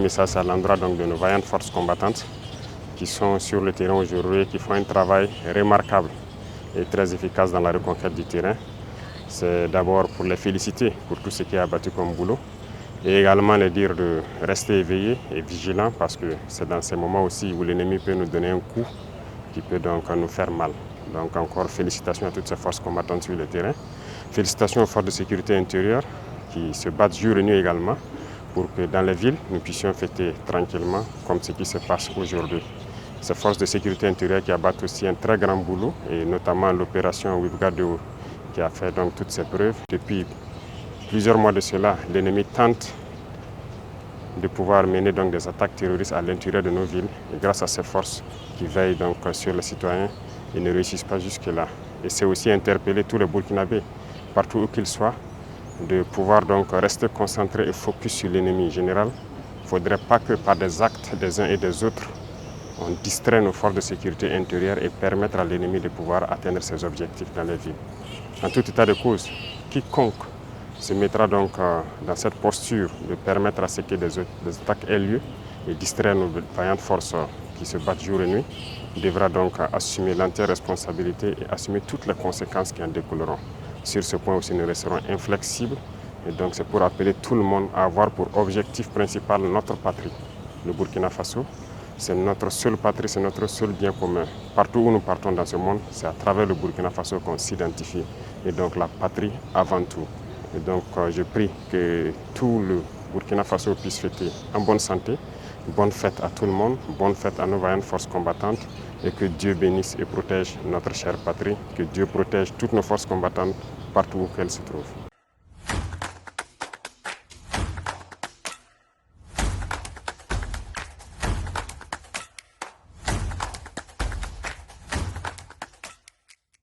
message à l'endroit de nos vaillantes forces combattantes qui sont sur le terrain aujourd'hui et qui font un travail remarquable et très efficace dans la reconquête du terrain. C'est d'abord pour les féliciter pour tout ce qui est abattu comme boulot et également les dire de rester éveillés et vigilants parce que c'est dans ces moments aussi où l'ennemi peut nous donner un coup qui peut donc nous faire mal. Donc encore félicitations à toutes ces forces combattantes sur le terrain. Félicitations aux forces de sécurité intérieure qui se battent jour et nuit également pour que dans les villes, nous puissions fêter tranquillement comme ce qui se passe aujourd'hui. Ces forces de sécurité intérieure qui abattent aussi un très grand boulot et notamment l'opération Wibgado qui a fait donc toutes ces preuves. Depuis plusieurs mois de cela, l'ennemi tente de pouvoir mener donc des attaques terroristes à l'intérieur de nos villes. Et grâce à ces forces qui veillent donc sur les citoyens, ils ne réussissent pas jusque-là. Et c'est aussi interpeller tous les Burkinabés, partout où qu'ils soient, de pouvoir donc rester concentrés et focus sur l'ennemi général. Il ne faudrait pas que par des actes des uns et des autres, on distrait nos forces de sécurité intérieure et permettre à l'ennemi de pouvoir atteindre ses objectifs dans les villes. En tout état de cause, quiconque se mettra donc dans cette posture de permettre à ce que des attaques aient lieu et distraire nos vaillantes forces qui se battent jour et nuit, devra donc assumer l'entière responsabilité et assumer toutes les conséquences qui en découleront. Sur ce point aussi, nous resterons inflexibles et donc c'est pour appeler tout le monde à avoir pour objectif principal notre patrie, le Burkina Faso. C'est notre seule patrie, c'est notre seul bien commun. Partout où nous partons dans ce monde, c'est à travers le Burkina Faso qu'on s'identifie. Et donc la patrie avant tout. Et donc je prie que tout le Burkina Faso puisse fêter en bonne santé. Bonne fête à tout le monde, bonne fête à nos vaillantes forces combattantes et que Dieu bénisse et protège notre chère patrie, que Dieu protège toutes nos forces combattantes partout où qu'elles se trouvent.